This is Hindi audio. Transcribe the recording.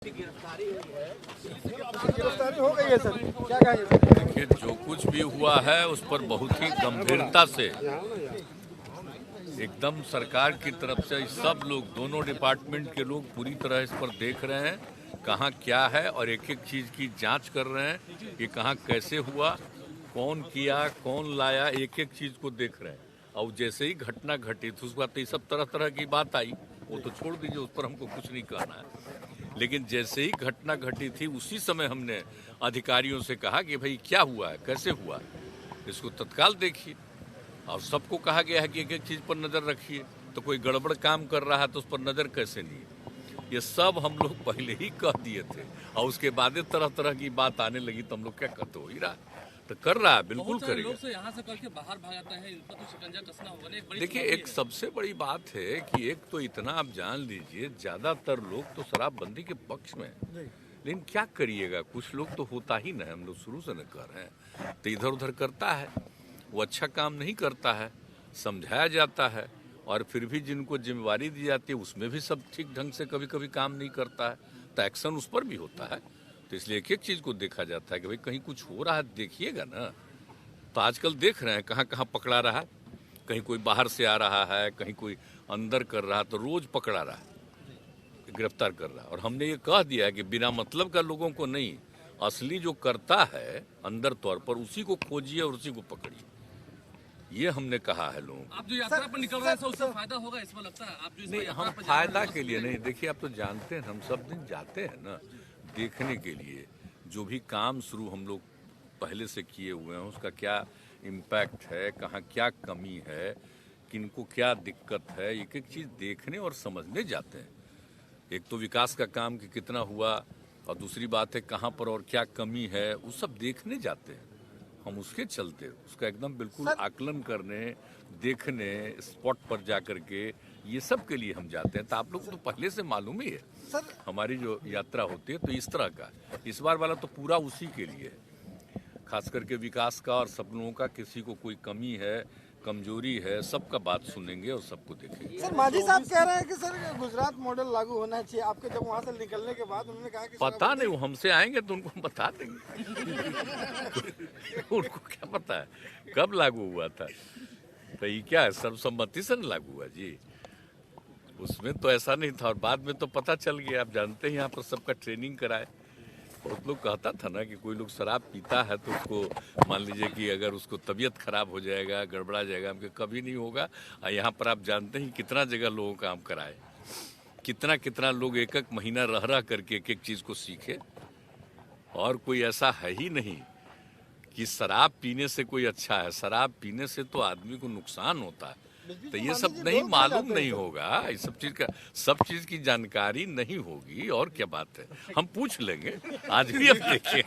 गिरफ्तारी हो गई है सर, क्या कहेंगे? देखिए, जो कुछ भी हुआ है उस पर बहुत ही गंभीरता से एकदम सरकार की तरफ से सब लोग, दोनों डिपार्टमेंट के लोग पूरी तरह इस पर देख रहे हैं कहाँ क्या है और एक एक चीज की जांच कर रहे हैं कि कहाँ कैसे हुआ, कौन किया, कौन लाया, एक एक चीज को देख रहे हैं। और जैसे ही घटना घटी तो उस बात ये सब तरह तरह की बात आई, वो तो छोड़ दीजिए, उस पर हमको कुछ नहीं कहना है। लेकिन जैसे ही घटना घटी थी उसी समय हमने अधिकारियों से कहा कि भाई क्या हुआ है, कैसे हुआ है, इसको तत्काल देखिए। और सबको कहा गया है कि एक एक चीज पर नजर रखिए। तो कोई गड़बड़ काम कर रहा है तो उस पर नजर कैसे नहीं? ये सब हम लोग पहले ही कह दिए थे और उसके बाद तरह तरह की बात आने लगी तो हम लोग क्या कहते हो ही रहा, तो कर रहा है, बिल्कुल करेगा। लोग से यहाँ से करके बाहर भाग जाते हैं, इन पर तो शिकंजा कसना होगा। देखिए, एक सबसे बड़ी बात है कि एक तो इतना आप जान लीजिए, ज्यादातर लोग तो शराबबंदी के पक्ष में हैं। लेकिन क्या करिएगा, कुछ लोग तो होता ही ना है, हम लोग शुरू से न कर रहे हैं, तो इधर उधर करता है, वो अच्छा काम नहीं करता है, समझाया जाता है और फिर भी जिनको जिम्मेवारी दी जाती है उसमें भी सब ठीक ढंग से कभी कभी काम नहीं करता है, तो एक्शन उस पर भी होता है। तो इसलिए एक एक चीज को देखा जाता है कि भाई कहीं कुछ हो रहा है देखिएगा ना। तो आजकल देख रहे हैं कहाँ कहाँ पकड़ा रहा है, कहीं कोई बाहर से आ रहा है, कहीं कोई अंदर कर रहा है, तो रोज पकड़ा रहा है, गिरफ्तार कर रहा है। और हमने ये कह दिया है कि बिना मतलब का लोगों को नहीं, असली जो करता है अंदर तौर पर उसी को खोजिए और उसी को पकड़िए, ये हमने कहा है लोगों को। आप जो यात्रा पर निकल रहे हैं उससे फायदा होगा इसमें लगता है? आप जो नहीं, हम फायदा के लिए नहीं, देखिए आप तो जानते हैं हम सब दिन जाते हैं ना देखने के लिए, जो भी काम शुरू हम लोग पहले से किए हुए हैं उसका क्या इम्पैक्ट है, कहाँ क्या कमी है, किनको क्या दिक्कत है, एक एक चीज देखने और समझने जाते हैं। एक तो विकास का काम कि कितना हुआ और दूसरी बात है कहाँ पर और क्या कमी है, वो सब देखने जाते हैं हम। उसके चलते उसका एकदम बिल्कुल आकलन करने, देखने, स्पॉट पर जाकर के, ये सब के लिए हम जाते हैं। तो आप लोग को तो पहले से मालूम ही है हमारी जो यात्रा होती है तो इस तरह का, इस बार वाला तो पूरा उसी के लिए है, खास करके विकास का और सपनों का। किसी को कोई कमी है, कमजोरी है, सबका बात सुनेंगे और सबको देखेंगे। सर मांझी साहब कह रहे हैं कि सर गुजरात मॉडल लागू होना चाहिए। आपके जब वहाँ से निकलने के बाद उन्होंने कहा कि पता नहीं, वो हमसे आएंगे तो उनको हम बता देंगे। उनको क्या पता है कब लागू हुआ था, तो ये क्या है, सर्वसम्मति से लागू हुआ जी, उसमें तो ऐसा नहीं था। और बाद में तो पता चल गया, आप जानते हैं यहाँ पर सबका ट्रेनिंग कराए। बहुत लोग कहता था ना कि कोई लोग शराब पीता है तो उसको मान लीजिए कि अगर उसको तबीयत खराब हो जाएगा, गड़बड़ा जाएगा, हमके कभी नहीं होगा। और यहाँ पर आप जानते हैं कितना जगह लोगों का हम कराए, कितना कितना लोग एक एक महीना रह रह करके एक एक चीज को सीखे। और कोई ऐसा है ही नहीं कि शराब पीने से कोई अच्छा है, शराब पीने से तो आदमी को नुकसान होता है। तो ये सब नहीं मालूम नहीं होगा, इस सब चीज का, सब चीज की जानकारी नहीं होगी और क्या बात है, हम पूछ लेंगे आज भी। अब देखिए